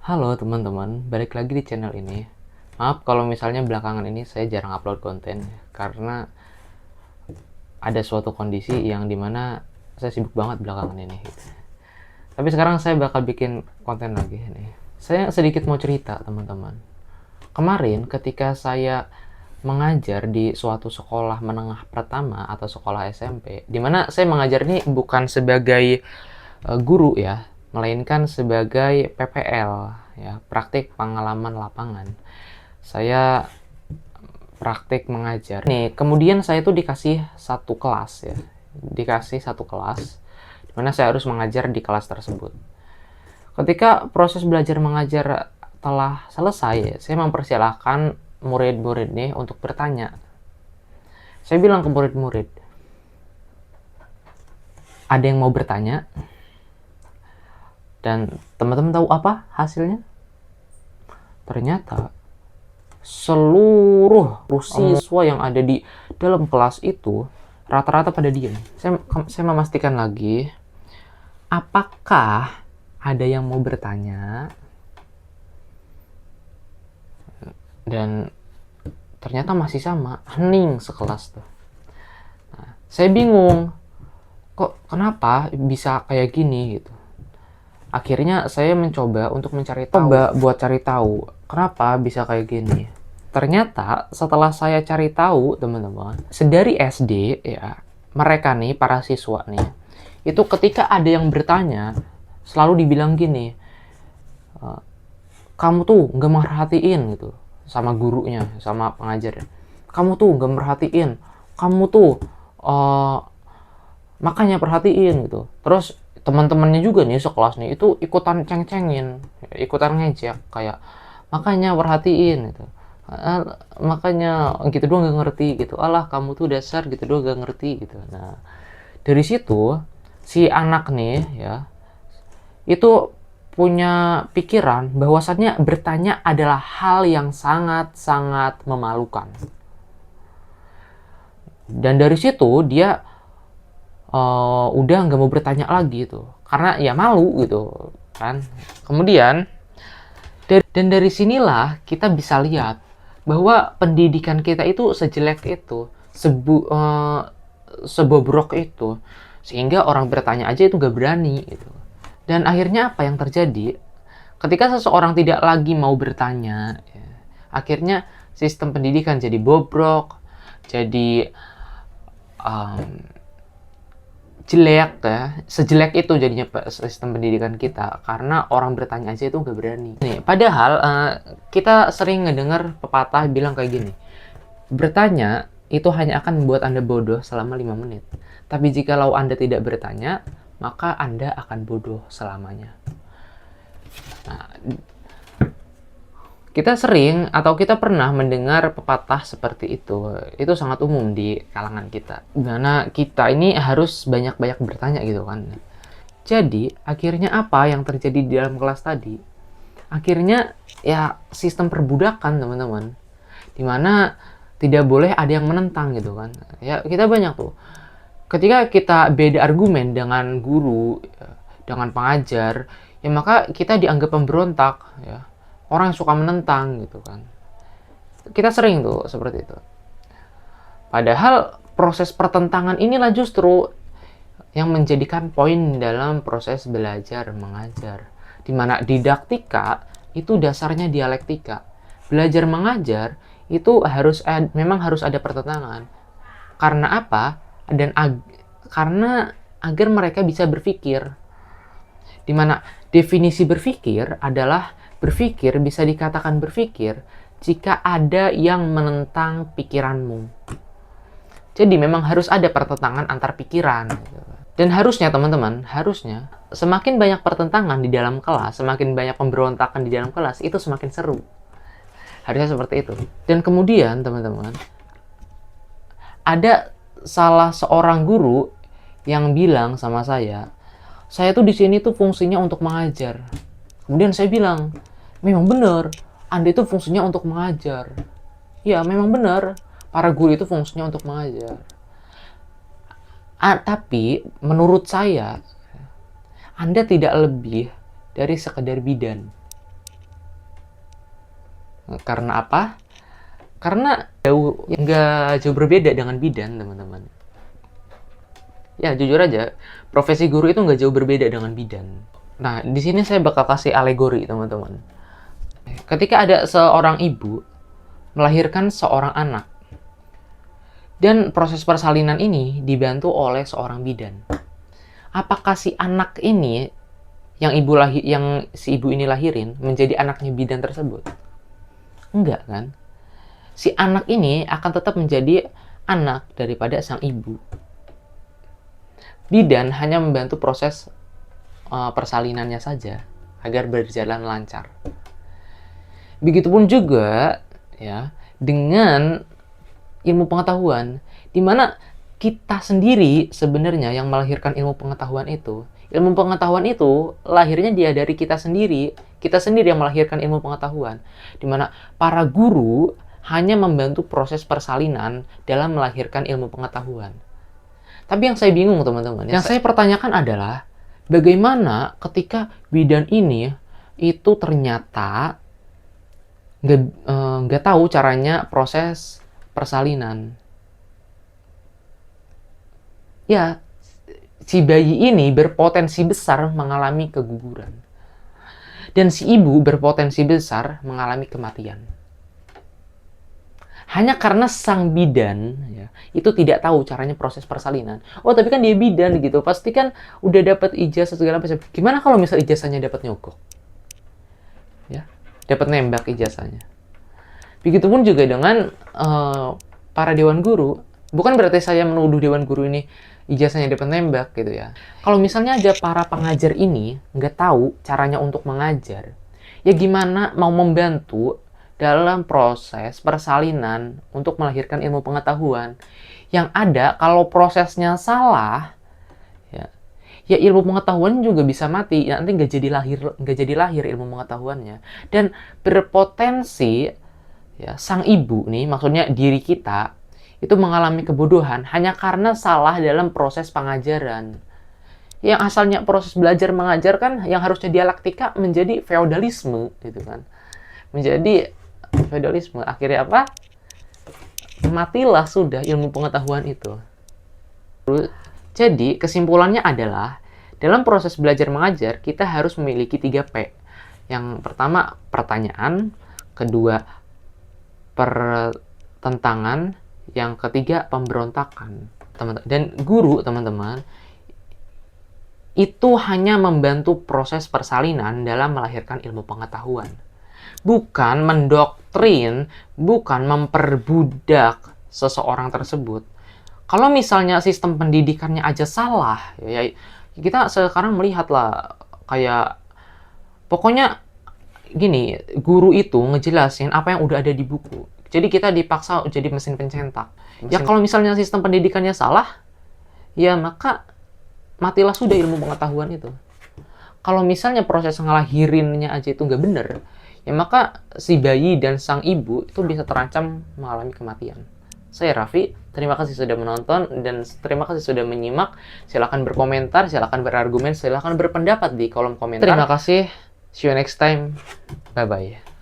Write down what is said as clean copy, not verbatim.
Halo teman-teman, balik lagi di channel ini. Maaf kalau misalnya belakangan ini saya jarang upload konten karena ada suatu kondisi yang dimana saya sibuk banget belakangan ini. Tapi sekarang saya bakal bikin konten lagi nih. Saya sedikit mau cerita teman-teman. Kemarin ketika saya mengajar di suatu sekolah menengah pertama atau sekolah SMP, dimana saya mengajar ini bukan sebagai guru ya, melainkan sebagai PPL ya, praktik pengalaman lapangan. Saya praktik mengajar. Nih, kemudian saya tuh dikasih satu kelas ya. Dikasih satu kelas di mana saya harus mengajar di kelas tersebut. Ketika proses belajar mengajar telah selesai, saya mempersilahkan murid-murid nih untuk bertanya. Saya bilang ke murid-murid, ada yang mau bertanya? Dan teman-teman tahu apa hasilnya? Ternyata seluruh siswa yang ada di dalam kelas itu rata-rata pada diam. Saya memastikan lagi, apakah ada yang mau bertanya? Dan ternyata masih sama, hening sekelas tuh. Nah, saya bingung, kok kenapa bisa kayak gini gitu. Akhirnya saya mencoba untuk mencari tahu, buat cari tahu kenapa bisa kayak gini. Ternyata setelah saya cari tahu teman-teman, sedari SD ya, mereka nih para siswa nih, itu ketika ada yang bertanya selalu dibilang gini, kamu tuh nggak merhatiin gitu sama gurunya, sama pengajarnya. Kamu tuh nggak merhatiin, kamu tuh makanya perhatiin gitu. Terus teman-temannya juga nih sekelas nih itu ikutan ceng-cengin, ikutan ngejek kayak makanya perhatiin gitu. Makanya gitu doang gak ngerti gitu. Alah kamu tuh dasar gitu doang gak ngerti gitu. Nah, dari situ si anak nih ya itu punya pikiran bahwasannya bertanya adalah hal yang sangat-sangat memalukan. Dan dari situ dia udah nggak mau bertanya lagi gitu karena ya malu gitu kan. Kemudian dan dari sinilah kita bisa lihat bahwa pendidikan kita itu sejelek itu, sebobrok itu, sehingga orang bertanya aja itu nggak berani gitu. Dan akhirnya apa yang terjadi ketika seseorang tidak lagi mau bertanya ya, akhirnya sistem pendidikan jadi bobrok, jadi jelek ya, sejelek itu jadinya sistem pendidikan kita karena orang bertanya aja itu nggak berani. Nih, padahal kita sering ngedengar pepatah bilang kayak gini, bertanya itu hanya akan membuat Anda bodoh selama 5 menit. Tapi jikalau Anda tidak bertanya, maka Anda akan bodoh selamanya. Nah, kita sering atau kita pernah mendengar pepatah seperti itu. Itu sangat umum di kalangan kita. Dimana kita ini harus banyak-banyak bertanya gitu kan. Jadi, akhirnya apa yang terjadi di dalam kelas tadi? Akhirnya, ya sistem perbudakan teman-teman. Dimana tidak boleh ada yang menentang gitu kan. Ya, kita banyak tuh. Ketika kita beda argumen dengan guru, dengan pengajar, ya maka kita dianggap pemberontak ya. Orang yang suka menentang gitu kan. Kita sering tuh seperti itu. Padahal proses pertentangan inilah justru yang menjadikan poin dalam proses belajar mengajar. Di mana didaktika itu dasarnya dialektika. Belajar mengajar itu memang harus ada pertentangan. Karena apa? Karena agar mereka bisa berpikir. Di mana definisi berpikir adalah berpikir bisa dikatakan berpikir jika ada yang menentang pikiranmu. Jadi memang harus ada pertentangan antar pikiran. Dan harusnya teman-teman, harusnya semakin banyak pertentangan di dalam kelas, semakin banyak pemberontakan di dalam kelas, itu semakin seru. Harusnya seperti itu. Dan kemudian teman-teman, ada salah seorang guru yang bilang sama saya tuh di sini tuh fungsinya untuk mengajar. Kemudian saya bilang, memang benar, Anda itu fungsinya untuk mengajar. Ya, memang benar, para guru itu fungsinya untuk mengajar. Tapi menurut saya, Anda tidak lebih dari sekedar bidan. Karena apa? Karena nggak jauh berbeda dengan bidan, teman-teman. Ya, jujur aja, profesi guru itu nggak jauh berbeda dengan bidan. Nah, di sini saya bakal kasih alegori, teman-teman. Ketika ada seorang ibu melahirkan seorang anak, dan proses persalinan ini dibantu oleh seorang bidan. Apakah si anak ini yang si ibu ini lahirin menjadi anaknya bidan tersebut? Enggak kan? Si anak ini akan tetap menjadi anak daripada sang ibu. Bidan hanya membantu proses persalinannya saja agar berjalan lancar. Begitupun juga ya dengan ilmu pengetahuan, di mana kita sendiri sebenarnya yang melahirkan ilmu pengetahuan itu. Ilmu pengetahuan itu lahirnya dia dari kita sendiri yang melahirkan ilmu pengetahuan, di mana para guru hanya membantu proses persalinan dalam melahirkan ilmu pengetahuan. Tapi yang saya bingung, teman-teman, yang saya pertanyakan adalah bagaimana ketika bidan ini itu ternyata nggak tahu caranya proses persalinan. Ya, si bayi ini berpotensi besar mengalami keguguran. Dan si ibu berpotensi besar mengalami kematian. Hanya karena sang bidan ya, itu tidak tahu caranya proses persalinan. Oh, tapi kan dia bidan gitu, pasti kan udah dapat ijazah segala macam. Gimana kalau misal ijazahnya dapat nyogok? Ya, dapat nembak ijazahnya. Begitupun juga dengan para dewan guru. Bukan berarti saya menuduh dewan guru ini ijazahnya dapat nembak gitu ya. Kalau misalnya ada para pengajar ini nggak tahu caranya untuk mengajar, ya gimana mau membantu dalam proses persalinan untuk melahirkan ilmu pengetahuan. Yang ada kalau prosesnya salah, ya ilmu pengetahuan juga bisa mati. Nanti nggak jadi lahir ilmu pengetahuannya. Dan berpotensi ya sang ibu nih, maksudnya diri kita, itu mengalami kebodohan hanya karena salah dalam proses pengajaran. Yang asalnya proses belajar mengajar kan yang harusnya dialektika menjadi feodalisme gitu kan. Menjadi feodalisme. Akhirnya apa? Matilah sudah ilmu pengetahuan itu. Jadi kesimpulannya adalah dalam proses belajar mengajar kita harus memiliki 3P. Yang pertama pertanyaan, kedua pertentangan, yang ketiga pemberontakan. Dan guru, teman-teman, itu hanya membantu proses persalinan dalam melahirkan ilmu pengetahuan. Bukan mendoktrin, bukan memperbudak seseorang tersebut. Kalau misalnya sistem pendidikannya aja salah, ya kita sekarang melihatlah kayak pokoknya gini, guru itu ngejelasin apa yang udah ada di buku. Jadi kita dipaksa jadi mesin pencetak. Ya kalau misalnya sistem pendidikannya salah, ya maka matilah sudah ilmu pengetahuan itu. Kalau misalnya proses ngelahirinnya aja itu nggak bener, ya maka si bayi dan sang ibu itu bisa terancam mengalami kematian. Saya Raffi, terima kasih sudah menonton dan terima kasih sudah menyimak. Silahkan berkomentar, silahkan berargumen, silahkan berpendapat di kolom komentar. Terima kasih, see you next time, bye-bye.